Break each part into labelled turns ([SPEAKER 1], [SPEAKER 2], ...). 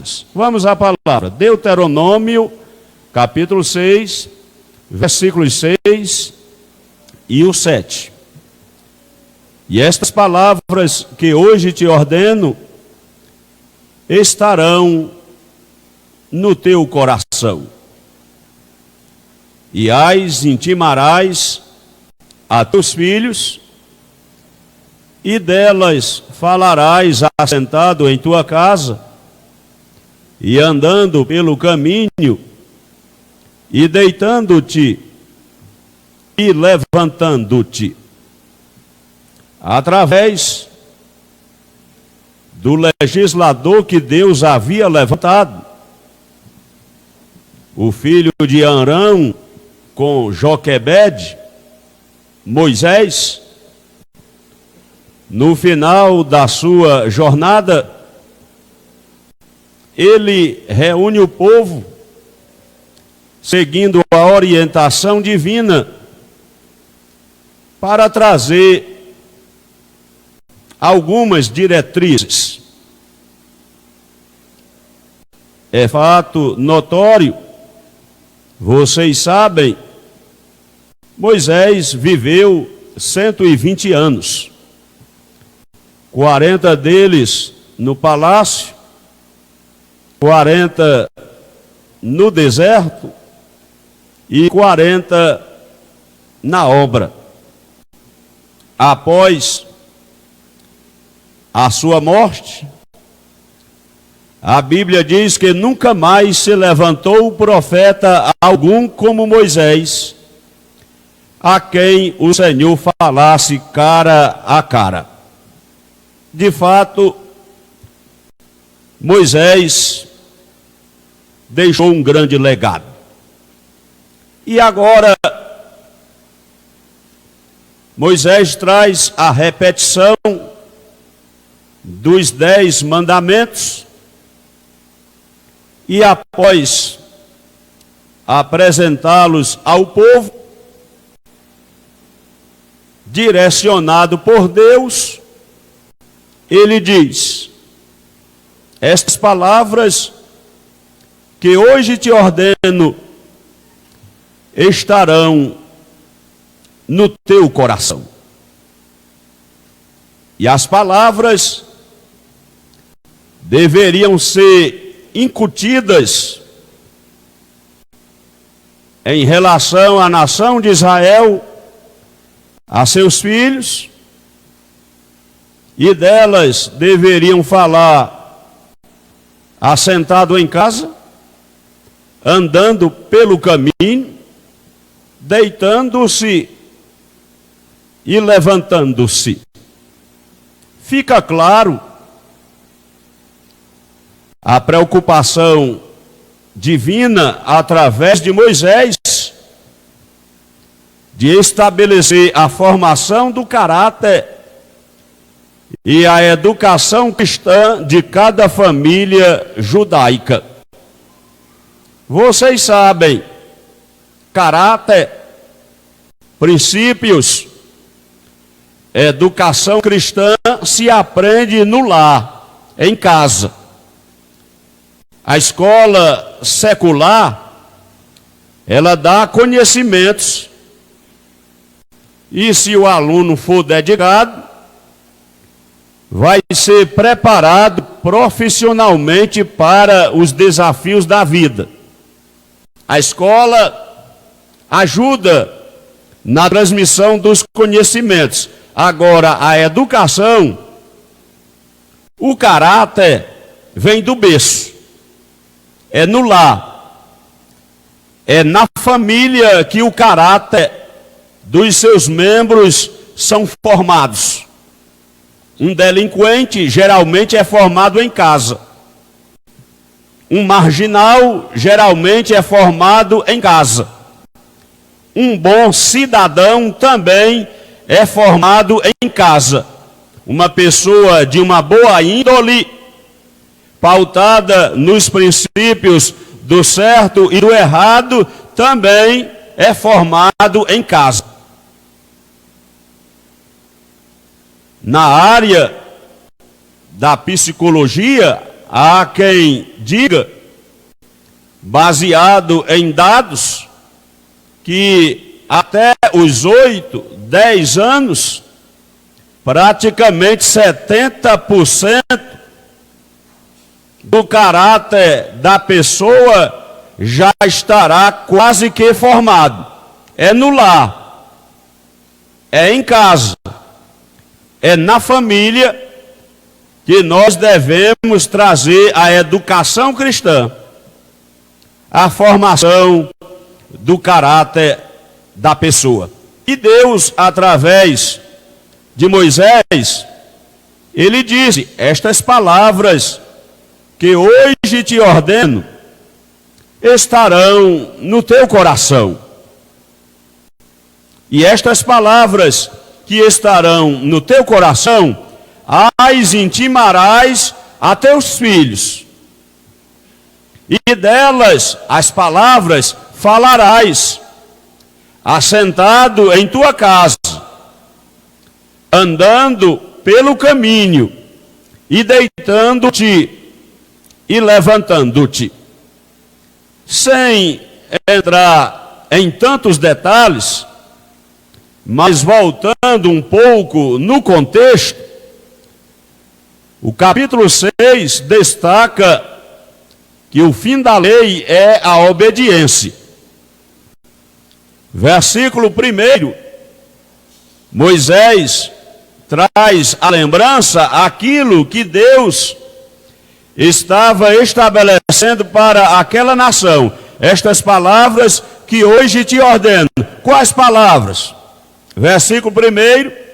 [SPEAKER 1] vidas. Vamos à palavra. Deuteronômio, capítulo 6, versículos 6 e o 7. E estas palavras que hoje te ordeno estarão no teu coração. E as intimarás a teus filhos, e delas falarás assentado em tua casa, e andando pelo caminho, e deitando-te, e levantando-te, através do legislador que Deus havia levantado, o filho de Arão com Joquebede, Moisés. No final da sua jornada, ele reúne o povo, seguindo a orientação divina, para trazer algumas diretrizes. É fato notório, vocês sabem, Moisés viveu 120 anos. 40 deles no palácio, 40 no deserto e 40 na obra. Após a sua morte, a Bíblia diz que nunca mais se levantou profeta algum como Moisés, a quem o Senhor falasse cara a cara. De fato, Moisés deixou um grande legado. E agora, Moisés traz a repetição dos 10 mandamentos, e após apresentá-los ao povo, direcionado por Deus, ele diz: estas palavras que hoje te ordeno estarão no teu coração. E as palavras deveriam ser incutidas em relação à nação de Israel, a seus filhos, e delas deveriam falar assentado em casa, andando pelo caminho, deitando-se e levantando-se. Fica claro a preocupação divina através de Moisés de estabelecer a formação do caráter e a educação cristã de cada família judaica. Vocês sabem, caráter, princípios, educação cristã se aprende no lar, em casa. A escola secular, ela dá conhecimentos, e se o aluno for dedicado, vai ser preparado profissionalmente para os desafios da vida. A escola ajuda na transmissão dos conhecimentos. Agora, a educação, o caráter vem do berço. É no lar, é na família que o caráter dos seus membros são formados. Um delinquente geralmente é formado em casa. Um marginal geralmente é formado em casa. Um bom cidadão também é formado em casa. Uma pessoa de uma boa índole, pautada nos princípios do certo e do errado, também é formado em casa. Na área da psicologia, há quem diga, baseado em dados, que até os 8, 10 anos, praticamente 70% do caráter da pessoa já estará quase que formado. É no lar, é em casa, é na família que nós devemos trazer a educação cristã, a formação do caráter da pessoa. E Deus, através de Moisés, ele disse: estas palavras que hoje te ordeno estarão no teu coração. E estas palavras que estarão no teu coração, as intimarás a teus filhos, e delas as palavras falarás, assentado em tua casa, andando pelo caminho, e deitando-te e levantando-te. Sem entrar em tantos detalhes, mas voltando um pouco no contexto, o capítulo 6 destaca que o fim da lei é a obediência. Versículo 1, Moisés traz à lembrança aquilo que Deus estava estabelecendo para aquela nação. Estas palavras que hoje te ordeno. Quais palavras? Versículo 1.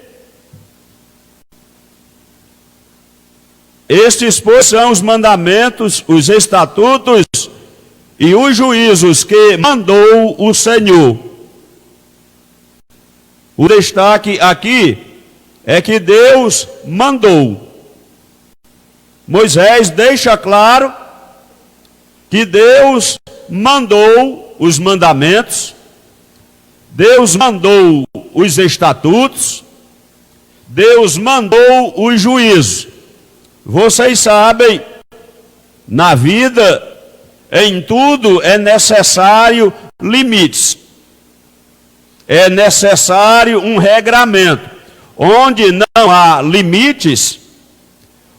[SPEAKER 1] Estes, pois, são os mandamentos, os estatutos e os juízos que mandou o Senhor. O destaque aqui é que Deus mandou. Moisés deixa claro que Deus mandou os mandamentos, Deus mandou os estatutos, Deus mandou os juízos. Vocês sabem, na vida, em tudo é necessário limites. É necessário um regramento. Onde não há limites,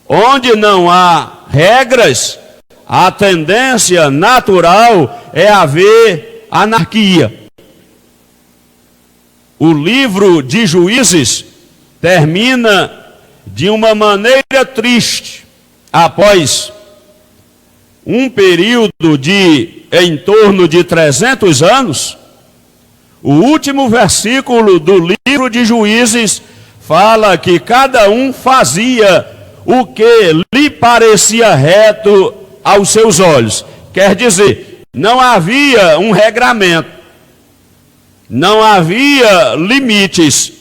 [SPEAKER 1] onde não há regras, a tendência natural é haver anarquia. O livro de Juízes termina de uma maneira triste, após um período de em torno de 300 anos. O último versículo do livro de Juízes fala que cada um fazia o que lhe parecia reto aos seus olhos. Quer dizer, não havia um regramento, não havia limites,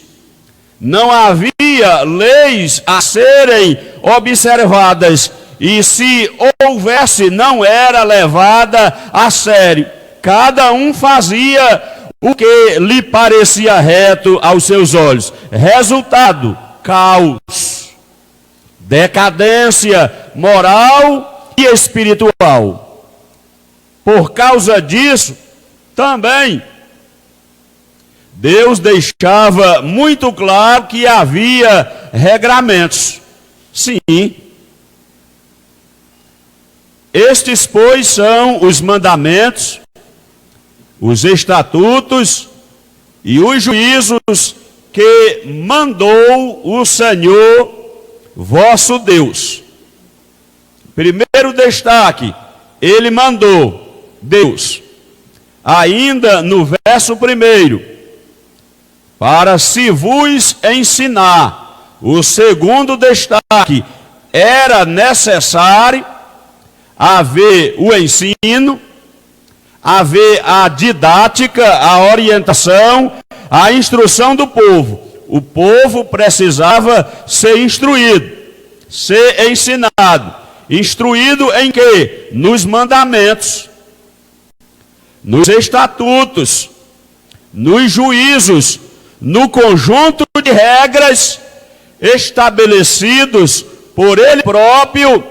[SPEAKER 1] não havia leis a serem observadas, e se houvesse, não era levada a sério. Cada um fazia o que lhe parecia reto aos seus olhos. Resultado: caos, decadência moral e espiritual. Por causa disso, também, Deus deixava muito claro que havia regramentos. Sim. Estes, pois, são os mandamentos, os estatutos e os juízos que mandou o Senhor vosso Deus. Primeiro destaque, ele mandou, Deus. Ainda no verso 1, para se vos ensinar. O segundo destaque, era necessário haver o ensino, haver a didática, a orientação, a instrução do povo. O povo precisava ser instruído, ser ensinado. Instruído em quê? Nos mandamentos, nos estatutos, nos juízos, no conjunto de regras estabelecidos por ele próprio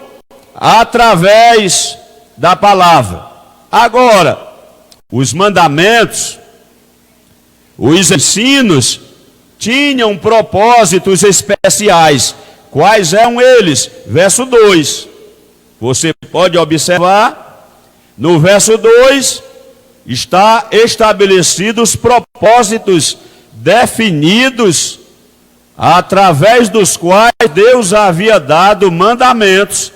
[SPEAKER 1] através da palavra. Agora, os mandamentos, os ensinos, tinham propósitos especiais. Quais eram eles? Verso 2. Você pode observar, no verso 2, está estabelecidos os propósitos definidos através dos quais Deus havia dado mandamentos,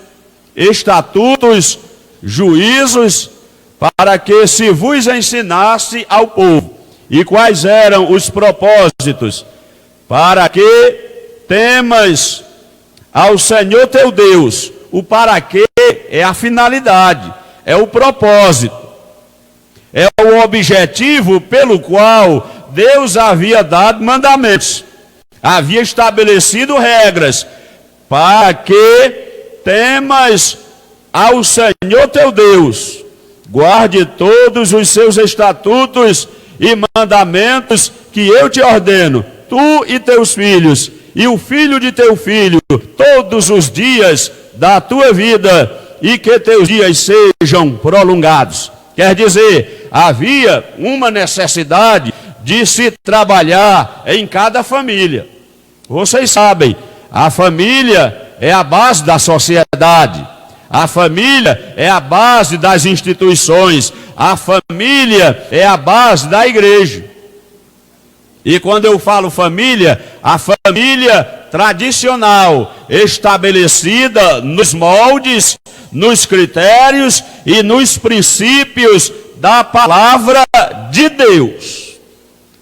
[SPEAKER 1] estatutos, juízos, para que se vos ensinasse ao povo. E quais eram os propósitos? Para que temas ao Senhor teu Deus. O para quê é a finalidade, é o propósito, é o objetivo pelo qual Deus havia dado mandamentos, havia estabelecido regras, para que temas ao Senhor teu Deus, guarde todos os seus estatutos e mandamentos que eu te ordeno, tu e teus filhos, e o filho de teu filho, todos os dias da tua vida, e que teus dias sejam prolongados. Quer dizer, havia uma necessidade de se trabalhar em cada família. Vocês sabem, a família é a base da sociedade, a família é a base das instituições, a família é a base da igreja. E quando eu falo família, a família tradicional, estabelecida nos moldes, nos critérios e nos princípios da palavra de Deus.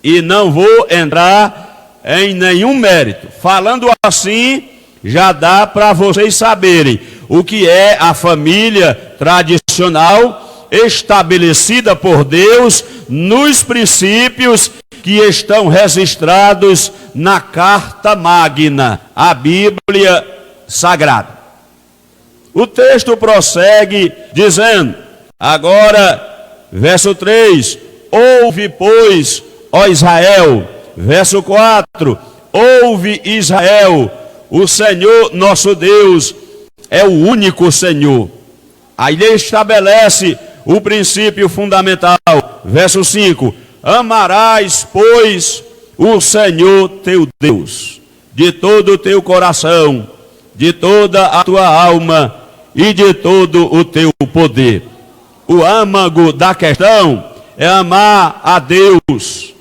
[SPEAKER 1] E não vou entrar em nenhum mérito. Falando assim, já dá para vocês saberem o que é a família tradicional, estabelecida por Deus nos princípios que estão registrados na Carta Magna, a Bíblia Sagrada. O texto prossegue dizendo, agora, verso 3, ouve, pois, ó Israel. Verso 4, ouve Israel, o Senhor nosso Deus é o único Senhor. Aí ele estabelece o princípio fundamental. Verso 5, amarás, pois, o Senhor teu Deus, de todo o teu coração, de toda a tua alma e de todo o teu poder. O âmago da questão é amar a Deus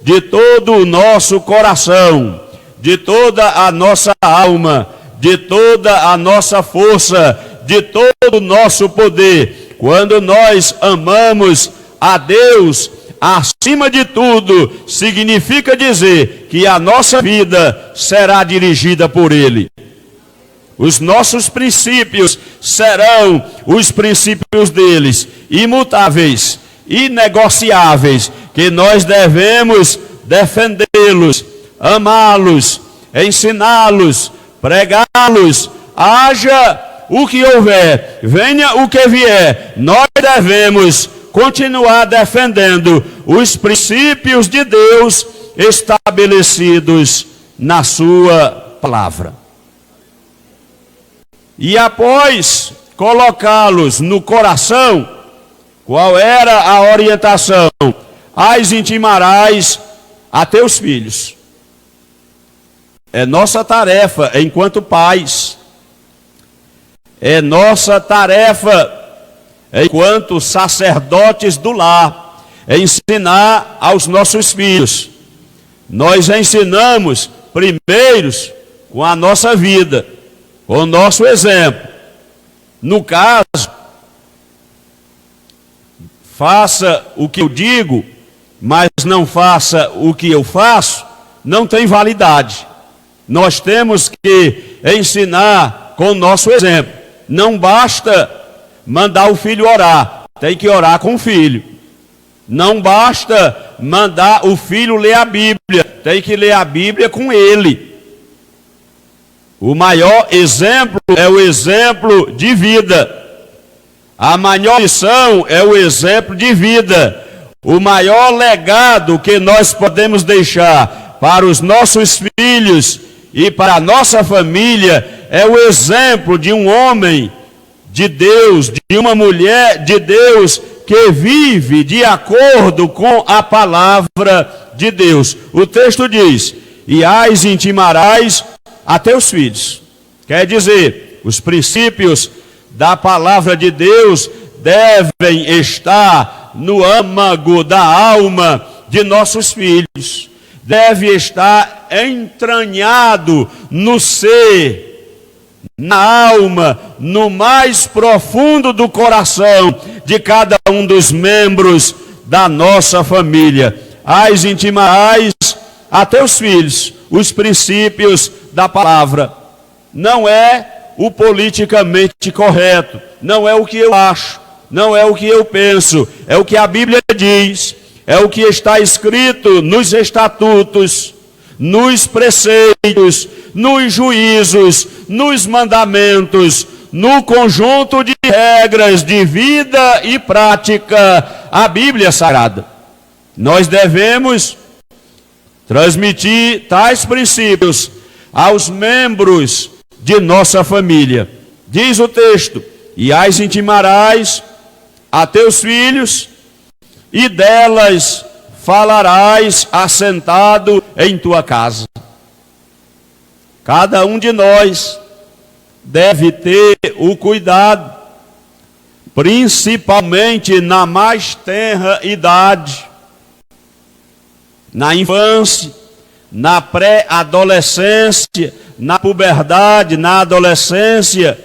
[SPEAKER 1] de todo o nosso coração, de toda a nossa alma, de toda a nossa força, de todo o nosso poder. Quando nós amamos a Deus acima de tudo, significa dizer que a nossa vida será dirigida por Ele. Os nossos princípios serão os princípios deles, imutáveis, inegociáveis, que nós devemos defendê-los, amá-los, ensiná-los, pregá-los, haja o que houver, venha o que vier, nós devemos continuar defendendo os princípios de Deus estabelecidos na sua palavra. E após colocá-los no coração, qual era a orientação? As intimarás a teus filhos. É nossa tarefa enquanto pais, é nossa tarefa enquanto sacerdotes do lar, ensinar aos nossos filhos. Nós ensinamos primeiros com a nossa vida, com o nosso exemplo. No caso, faça o que eu digo, mas não faça o que eu faço, não tem validade. Nós temos que ensinar com o nosso exemplo. Não basta mandar o filho orar, tem que orar com o filho. Não basta mandar o filho ler a Bíblia, tem que ler a Bíblia com ele. O maior exemplo é o exemplo de vida. A maior lição é o exemplo de vida. O maior legado que nós podemos deixar para os nossos filhos e para a nossa família é o exemplo de um homem de Deus, de uma mulher de Deus que vive de acordo com a palavra de Deus. O texto diz: e as intimarás a teus filhos. Quer dizer, os princípios da palavra de Deus devem estar no âmago da alma de nossos filhos. Deve estar entranhado no ser, na alma, no mais profundo do coração de cada um dos membros da nossa família. As intimarás a teus filhos os princípios da palavra. Não é o politicamente correto, não é o que eu acho, não é o que eu penso, é o que a Bíblia diz, é o que está escrito nos estatutos, nos preceitos, nos juízos, nos mandamentos, no conjunto de regras de vida e prática, a Bíblia Sagrada. Nós devemos transmitir tais princípios aos membros de nossa família. Diz o texto: e as intimarás a teus filhos, e delas falarás assentado em tua casa. Cada um de nós deve ter o cuidado, principalmente na mais tenra idade, na infância, na pré-adolescência, na puberdade, na adolescência,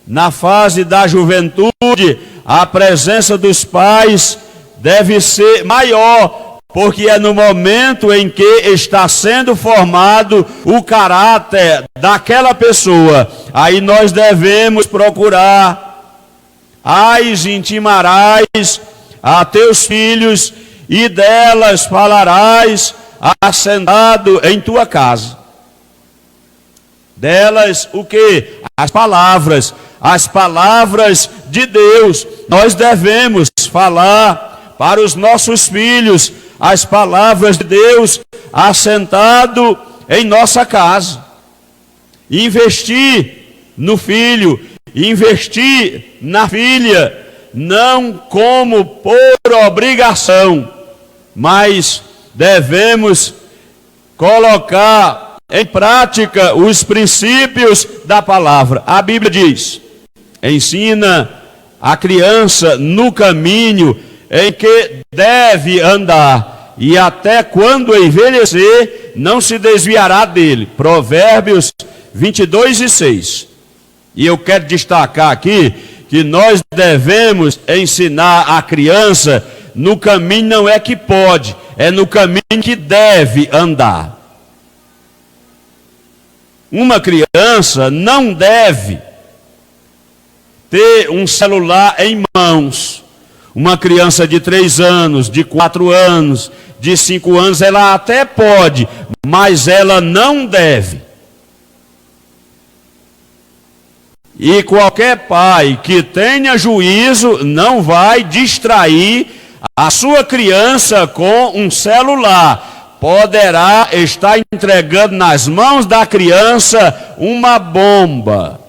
[SPEAKER 1] na fase da juventude. A presença dos pais deve ser maior, porque é no momento em que está sendo formado o caráter daquela pessoa. Aí nós devemos procurar: as intimarás a teus filhos, e delas falarás assentado em tua casa. Delas o quê? As palavras de Deus. Nós devemos falar para os nossos filhos as palavras de Deus assentado em nossa casa. Investir no filho, investir na filha, não como por obrigação, mas devemos colocar em prática os princípios da palavra. A Bíblia diz: ensina a criança no caminho em que deve andar, e até quando envelhecer não se desviará dele. Provérbios 22:6. E eu quero destacar aqui que nós devemos ensinar a criança no caminho, não é que pode, é no caminho que deve andar. Uma criança não deve ter um celular em mãos. Uma criança de 3 anos, de 4 anos, de 5 anos, ela até pode, mas ela não deve. E qualquer pai que tenha juízo não vai distrair a sua criança com um celular. Poderá estar entregando nas mãos da criança uma bomba.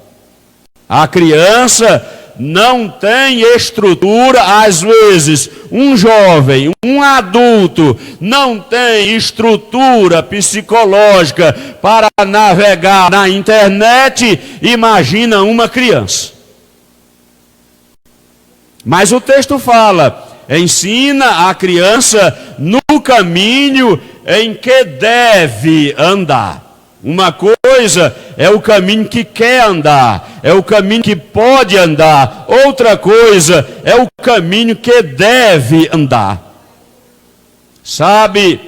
[SPEAKER 1] A criança não tem estrutura, às vezes um jovem, um adulto, não tem estrutura psicológica para navegar na internet. Imagina uma criança. Mas o texto fala: ensina a criança no caminho em que deve andar. Uma coisa é o caminho que quer andar, é o caminho que pode andar. Outra coisa é o caminho que deve andar. Sabe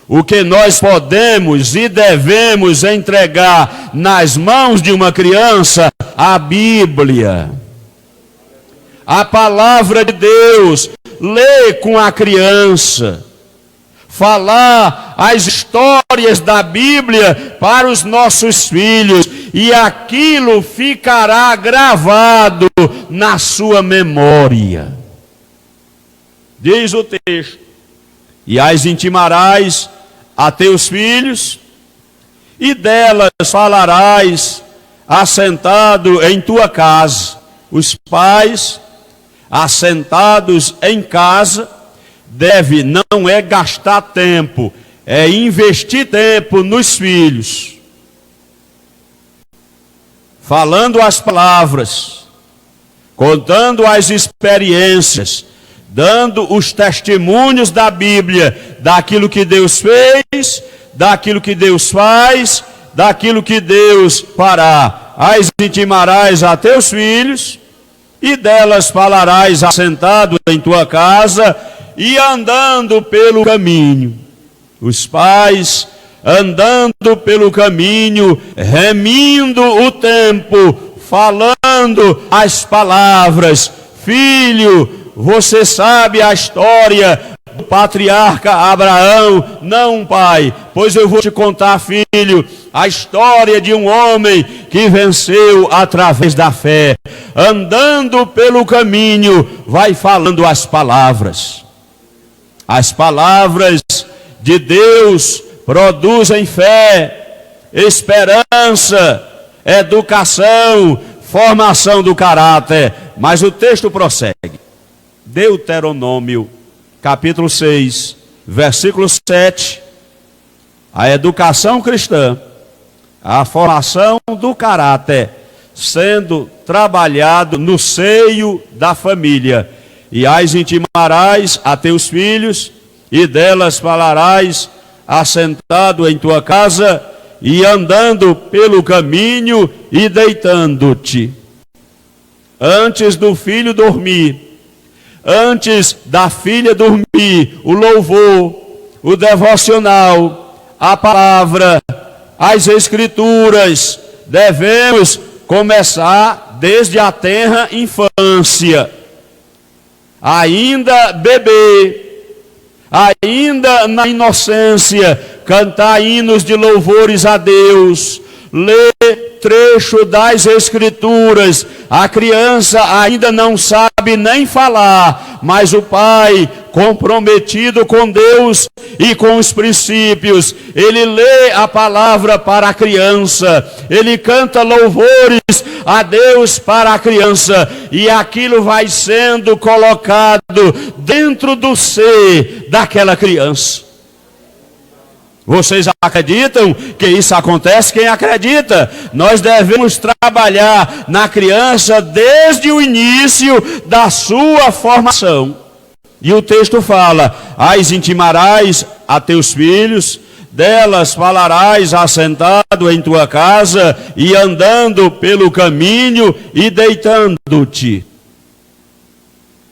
[SPEAKER 1] o que nós podemos e devemos entregar nas mãos de uma criança? A Bíblia, a palavra de Deus. Lê com a criança. Falar as histórias da Bíblia para os nossos filhos, e aquilo ficará gravado na sua memória. Diz o texto: e as intimarás a teus filhos, e delas falarás assentado em tua casa. Os pais assentados em casa deve não é gastar tempo, é investir tempo nos filhos, falando as palavras, contando as experiências, dando os testemunhos da Bíblia, daquilo que Deus fez, daquilo que Deus faz, daquilo que Deus fará. As intimarás a teus filhos, e delas falarás assentado em tua casa e andando pelo caminho. Os pais andando pelo caminho, remindo o tempo, falando as palavras. Filho, você sabe a história do patriarca Abraão? Não, pai, pois eu vou te contar, filho, a história de um homem que venceu através da fé. Andando pelo caminho, vai falando as palavras. As palavras de Deus produzem fé, esperança, educação, formação do caráter. Mas o texto prossegue. Deuteronômio, capítulo 6, versículo 7. A educação cristã, a formação do caráter, sendo trabalhado no seio da família. E as intimarás a teus filhos, e delas falarás assentado em tua casa, e andando pelo caminho, e deitando-te. Antes do filho dormir, antes da filha dormir, o louvor, o devocional, a palavra, as escrituras, devemos começar desde a tenra infância. Ainda bebê, ainda na inocência, cantar hinos de louvores a Deus, ler trecho das escrituras. A criança ainda não sabe nem falar, mas o pai, comprometido com Deus e com os princípios, ele lê a palavra para a criança, ele canta louvores a Deus para a criança, e aquilo vai sendo colocado dentro do ser daquela criança. Vocês acreditam que isso acontece? Quem acredita? Nós devemos trabalhar na criança desde o início da sua formação. E o texto fala: as intimarás a teus filhos, delas falarás assentado em tua casa, e andando pelo caminho, e deitando-te.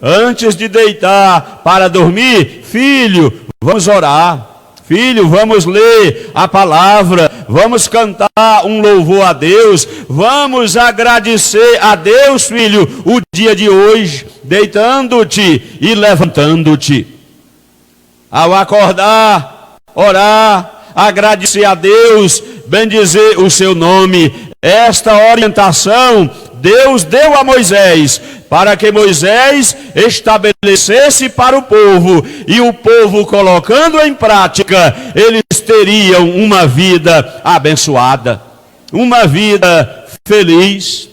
[SPEAKER 1] Antes de deitar para dormir, filho, vamos orar. Filho, vamos ler a palavra, vamos cantar um louvor a Deus, vamos agradecer a Deus, filho, o dia de hoje, deitando-te e levantando-te. Ao acordar, orar, agradecer a Deus, bendizer o seu nome. Esta orientação Deus deu a Moisés, para que Moisés estabelecesse para o povo, e o povo, colocando em prática, eles teriam uma vida abençoada, uma vida feliz.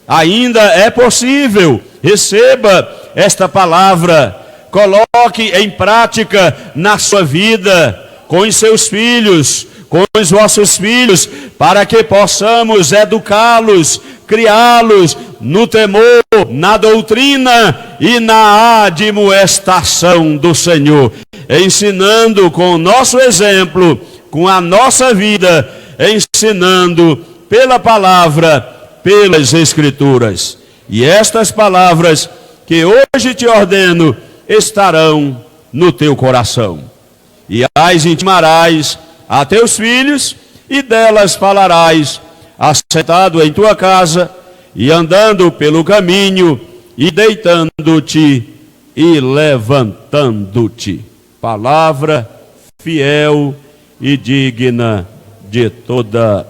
[SPEAKER 1] Ainda é possível. Receba esta palavra, coloque em prática na sua vida, com os seus filhos, com os vossos filhos, para que possamos educá-los, criá-los no temor, na doutrina e na admoestação do Senhor, ensinando com o nosso exemplo, com a nossa vida, ensinando pela palavra, pelas escrituras. E estas palavras que hoje te ordeno estarão no teu coração. E as intimarás a teus filhos, e delas falarás assentado em tua casa, e andando pelo caminho, e deitando-te e levantando-te. Palavra fiel e digna de toda